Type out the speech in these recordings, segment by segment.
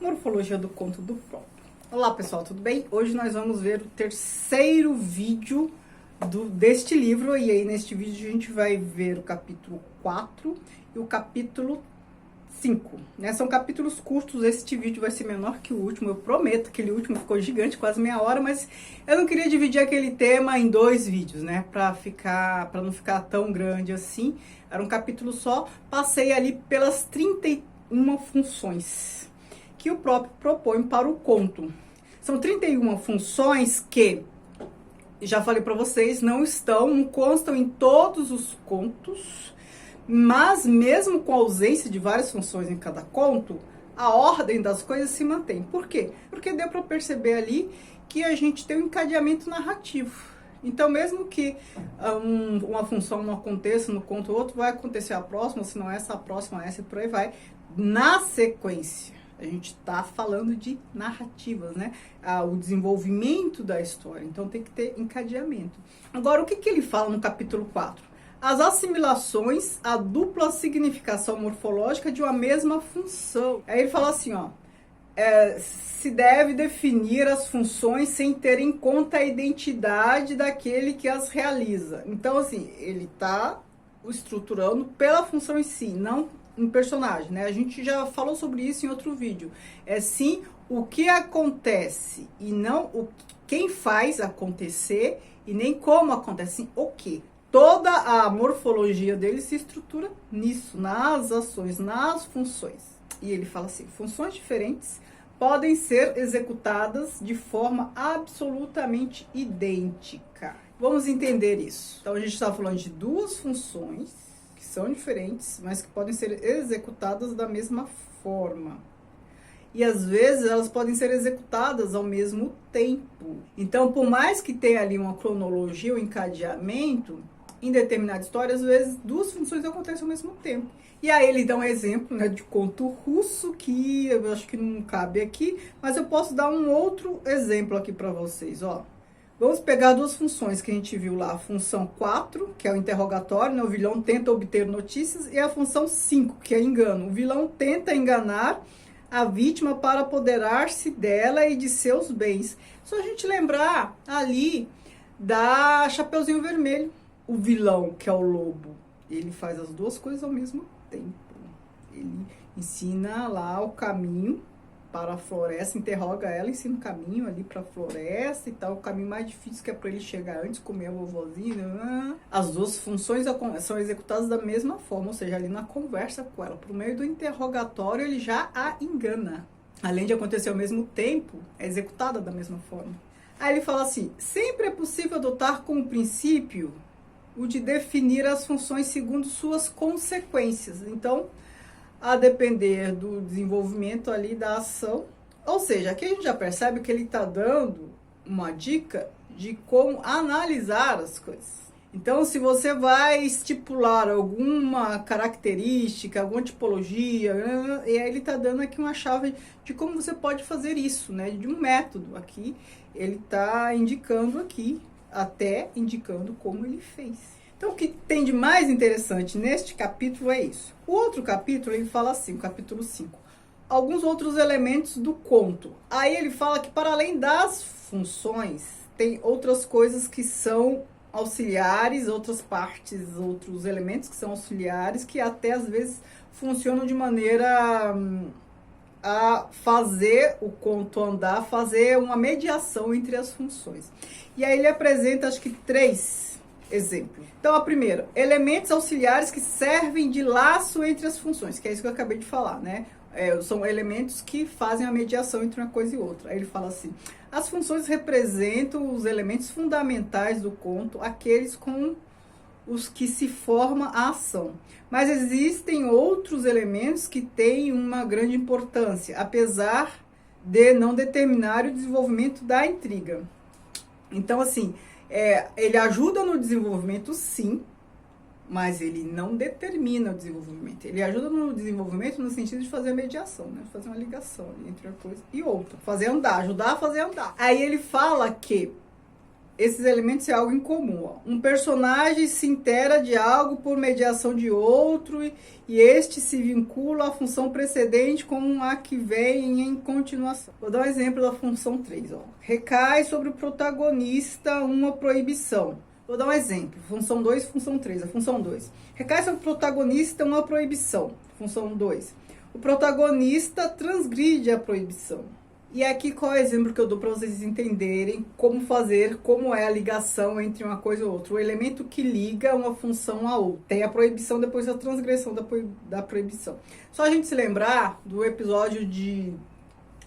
Morfologia do conto do próprio. Olá pessoal, tudo bem? Hoje nós vamos ver o terceiro vídeo deste livro, e aí neste vídeo a gente vai ver o capítulo 4 e o capítulo 5, né? São capítulos curtos, este vídeo vai ser menor que o último, eu prometo. Aquele último ficou gigante, quase meia hora, mas eu não queria dividir aquele tema em dois vídeos, né? Para não ficar tão grande assim. Era um capítulo só, passei ali pelas 31 funções que o próprio propõe para o conto. São 31 funções que, já falei para vocês, não constam em todos os contos, mas mesmo com a ausência de várias funções em cada conto, a ordem das coisas se mantém. Por quê? Porque deu para perceber ali que a gente tem um encadeamento narrativo. Então, mesmo que uma função não aconteça no conto, o outro vai acontecer a próxima, se não essa, a próxima, essa e por aí vai, na sequência. A gente está falando de narrativas, né? O desenvolvimento da história. Então, tem que ter encadeamento. Agora, o que ele fala no capítulo 4? As assimilações, a dupla significação morfológica de uma mesma função. Aí ele fala assim, ó. Se deve definir as funções sem ter em conta a identidade daquele que as realiza. Então, assim, ele está estruturando pela função em si, não um personagem, né? A gente já falou sobre isso em outro vídeo. É sim o que acontece e não quem faz acontecer e nem como acontece, sim, o que. Toda a morfologia dele se estrutura nisso, nas ações, nas funções. E ele fala assim, funções diferentes podem ser executadas de forma absolutamente idêntica. Vamos entender isso. Então, a gente está falando de duas funções que são diferentes, mas que podem ser executadas da mesma forma. E, às vezes, elas podem ser executadas ao mesmo tempo. Então, por mais que tenha ali uma cronologia, um encadeamento, em determinada história, às vezes, duas funções acontecem ao mesmo tempo. E aí ele dá um exemplo, né, de conto russo, que eu acho que não cabe aqui, mas eu posso dar um outro exemplo aqui para vocês, ó. Vamos pegar duas funções que a gente viu lá, a função 4, que é o interrogatório, né, o vilão tenta obter notícias, e a função 5, que é engano. O vilão tenta enganar a vítima para apoderar-se dela e de seus bens. Só a gente lembrar ali da Chapeuzinho Vermelho. O vilão, que é o lobo, ele faz as duas coisas ao mesmo tempo. Ele ensina lá o caminho para a floresta, interroga ela, ensina o caminho ali para a floresta e tal, o caminho mais difícil que é para ele chegar antes, comer a vovozinha. As duas funções são executadas da mesma forma, ou seja, ali na conversa com ela. Por meio do interrogatório, ele já a engana. Além de acontecer ao mesmo tempo, é executada da mesma forma. Aí ele fala assim, sempre é possível adotar como princípio o de definir as funções segundo suas consequências. Então, a depender do desenvolvimento ali da ação. Ou seja, aqui a gente já percebe que ele está dando uma dica de como analisar as coisas. Então, se você vai estipular alguma característica, alguma tipologia, e aí ele está dando aqui uma chave de como você pode fazer isso, né? De um método aqui. Ele está indicando aqui, até indicando como ele fez. Então, o que tem de mais interessante neste capítulo é isso. O outro capítulo, ele fala assim, o capítulo 5, alguns outros elementos do conto. Aí ele fala que, para além das funções, tem outras coisas que são auxiliares, outras partes, outros elementos que são auxiliares, que até às vezes funcionam de maneira a fazer o conto andar, fazer uma mediação entre as funções. E aí ele apresenta, acho que 3 exemplos. Então, a primeira, elementos auxiliares que servem de laço entre as funções, que é isso que eu acabei de falar, né? São elementos que fazem a mediação entre uma coisa e outra. Aí ele fala assim, as funções representam os elementos fundamentais do conto, aqueles com os que se forma a ação. Mas existem outros elementos que têm uma grande importância, apesar de não determinar o desenvolvimento da intriga. Então, assim, ele ajuda no desenvolvimento, sim, mas ele não determina o desenvolvimento. Ele ajuda no desenvolvimento no sentido de fazer a mediação, né? Fazer uma ligação entre uma coisa e outra. Fazer andar, ajudar a fazer andar. Aí ele fala que esses elementos é algo em comum. Ó. Um personagem se intera de algo por mediação de outro e este se vincula à função precedente com a que vem em continuação. Vou dar um exemplo da função 3. Ó. Recai sobre o protagonista uma proibição. Vou dar um exemplo. Função 2, função 3. A função 2. Recai sobre o protagonista uma proibição. Função 2. O protagonista transgride a proibição. E aqui qual é o exemplo que eu dou para vocês entenderem como fazer, como é a ligação entre uma coisa e outra. O elemento que liga uma função a outra. Tem a proibição, depois a transgressão da proibição. Só a gente se lembrar do episódio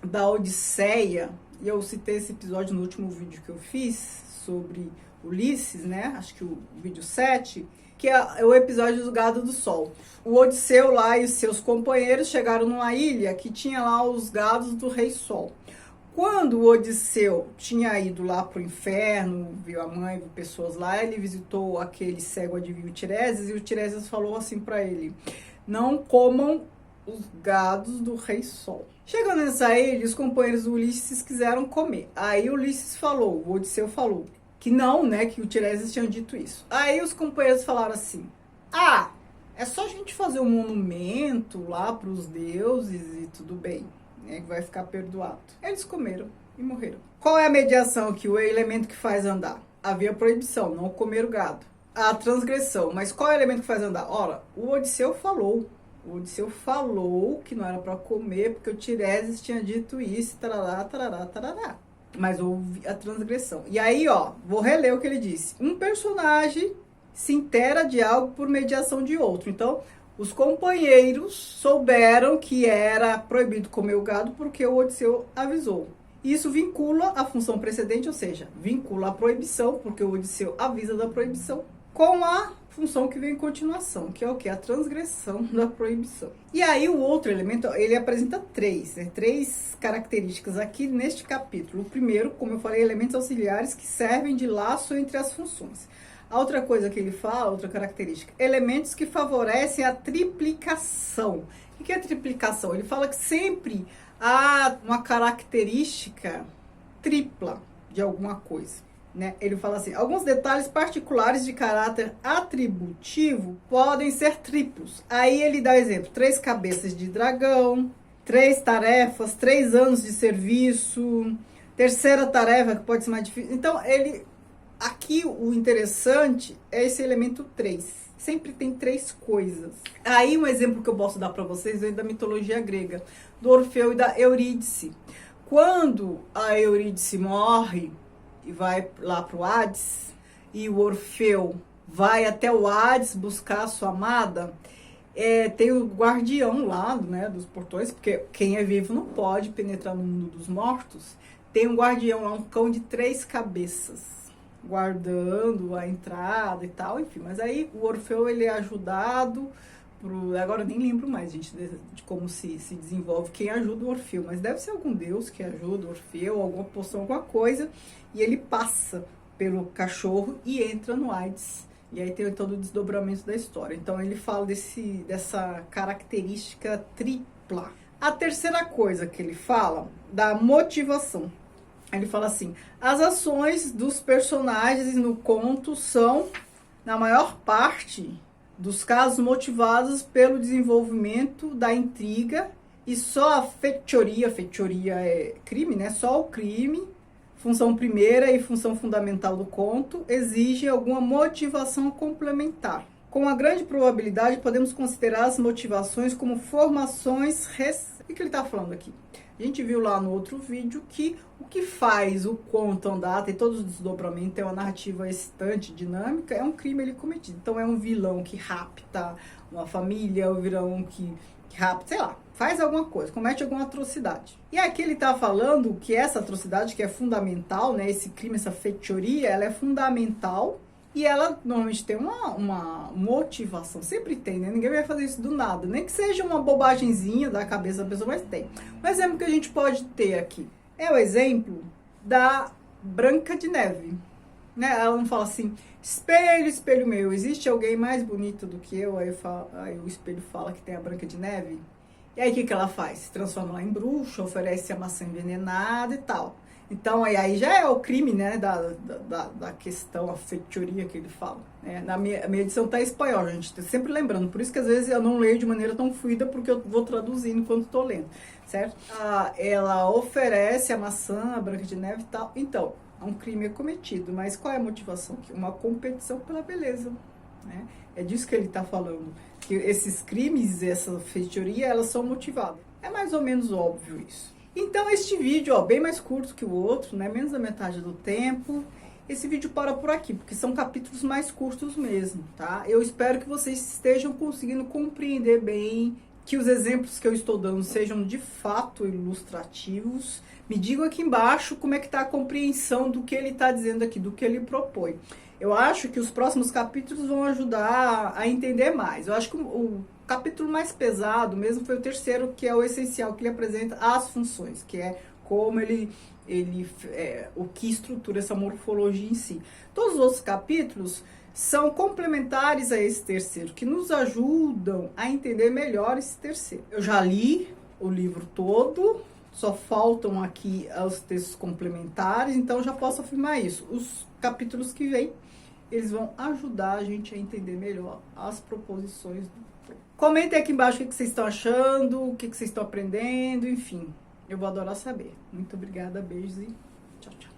da Odisseia, e eu citei esse episódio no último vídeo que eu fiz sobre Ulisses, né? Acho que o vídeo 7, que é o episódio do Gado do Sol. O Odisseu lá e os seus companheiros chegaram numa ilha que tinha lá os gados do Rei Sol. Quando o Odisseu tinha ido lá pro inferno, viu a mãe, viu pessoas lá, ele visitou aquele cego adivinho Tiresias, e o Tiresias falou assim para ele: não comam os gados do Rei Sol. Chegando nessa ilha, os companheiros do Ulisses quiseram comer. Aí o Ulisses falou, o Odisseu falou que não, né, que o Tiresias tinha dito isso. Aí os companheiros falaram assim: ah, é só a gente fazer um monumento lá para os deuses e tudo bem, né, que vai ficar perdoado. Eles comeram e morreram. Qual é a mediação aqui, o elemento que faz andar? Havia proibição, não comer o gado. A transgressão, mas qual é o elemento que faz andar? Ora, o Odisseu falou que não era para comer, porque o Tiresias tinha dito isso, tarará, tarará, tarará. Mas houve a transgressão. E aí, ó, vou reler o que ele disse. Um personagem se intera de algo por mediação de outro. Então, os companheiros souberam que era proibido comer o gado porque o Odisseu avisou. Isso vincula a função precedente, ou seja, vincula a proibição, porque o Odisseu avisa da proibição, com a função que vem em continuação, que é o que? A transgressão da proibição. E aí o outro elemento, ele apresenta três características aqui neste capítulo. O primeiro, como eu falei, elementos auxiliares que servem de laço entre as funções. A outra coisa que ele fala, outra característica, elementos que favorecem a triplicação. O que é triplicação? Ele fala que sempre há uma característica tripla de alguma coisa. Né? Ele fala assim, alguns detalhes particulares de caráter atributivo podem ser triplos. Aí ele dá exemplo, 3 cabeças de dragão, 3 tarefas, 3 anos de serviço, terceira tarefa que pode ser mais difícil. Então, aqui o interessante é esse elemento 3. Sempre tem 3 coisas. Aí um exemplo que eu posso dar para vocês é da mitologia grega, do Orfeu e da Eurídice. Quando a Eurídice morre e vai lá para o Hades, e o Orfeu vai até o Hades buscar a sua amada, tem o guardião lá, né, dos portões, porque quem é vivo não pode penetrar no mundo dos mortos. Tem um guardião lá, um cão de 3 cabeças, guardando a entrada e tal, enfim. Mas aí o Orfeu, ele é ajudado agora eu nem lembro mais, gente, de como se desenvolve, quem ajuda o Orfeu, mas deve ser algum deus que ajuda o Orfeu, alguma poção, alguma coisa, e ele passa pelo cachorro e entra no Hades. E aí tem todo o desdobramento da história. Então ele fala dessa característica tripla. A terceira coisa que ele fala, da motivação. Ele fala assim, as ações dos personagens no conto são, na maior parte dos casos, motivados pelo desenvolvimento da intriga, e só a fechoria é crime, né? Só o crime, função primeira e função fundamental do conto, exige alguma motivação complementar. Com a grande probabilidade, podemos considerar as motivações como formações... O que ele está falando aqui? A gente viu lá no outro vídeo que o que faz o conto andar, tem todos os desdobramentos, tem uma narrativa excitante, dinâmica, é um crime ele cometido. Então é um vilão que rapta uma família, é um vilão que rapta, sei lá, faz alguma coisa, comete alguma atrocidade. E aqui ele está falando que essa atrocidade, que é fundamental, né, esse crime, essa fechoria, ela é fundamental e ela normalmente tem uma motivação, sempre tem, né? Ninguém vai fazer isso do nada, nem que seja uma bobagemzinha da cabeça da pessoa, mas tem. Um exemplo que a gente pode ter aqui é o exemplo da Branca de Neve, né? Ela não fala assim, espelho, espelho meu, existe alguém mais bonito do que eu? Aí o espelho fala que tem a Branca de Neve. E aí o que ela faz? Se transforma lá em bruxa, oferece a maçã envenenada e tal. Então, aí já é o crime, né, da questão, a feitoria que ele fala. Né? A minha edição tá em espanhol, gente, sempre lembrando. Por isso que às vezes eu não leio de maneira tão fluida, porque eu vou traduzindo enquanto tô lendo, certo? Ela oferece a maçã, a Branca de Neve e tal. Então, um crime é cometido, mas qual é a motivação? Uma competição pela beleza, né? É disso que ele tá falando. Que esses crimes, essa feitoria, elas são motivadas. É mais ou menos óbvio isso. Então este vídeo, ó, bem mais curto que o outro, né? Menos da metade do tempo. Esse vídeo para por aqui, porque são capítulos mais curtos mesmo, tá? Eu espero que vocês estejam conseguindo compreender bem, que os exemplos que eu estou dando sejam de fato ilustrativos. Me digam aqui embaixo como é que tá a compreensão do que ele está dizendo aqui, do que ele propõe. Eu acho que os próximos capítulos vão ajudar a entender mais. Eu acho que o capítulo mais pesado mesmo foi o terceiro, que é o essencial, que ele apresenta as funções, que é como o que estrutura essa morfologia em si. Todos os outros capítulos são complementares a esse terceiro, que nos ajudam a entender melhor esse terceiro. Eu já li o livro todo, só faltam aqui os textos complementares, então já posso afirmar isso. Os capítulos que vêm, eles vão ajudar a gente a entender melhor as proposições do... Comentem aqui embaixo o que vocês estão achando, o que vocês estão aprendendo, enfim. Eu vou adorar saber. Muito obrigada, beijos e tchau, tchau.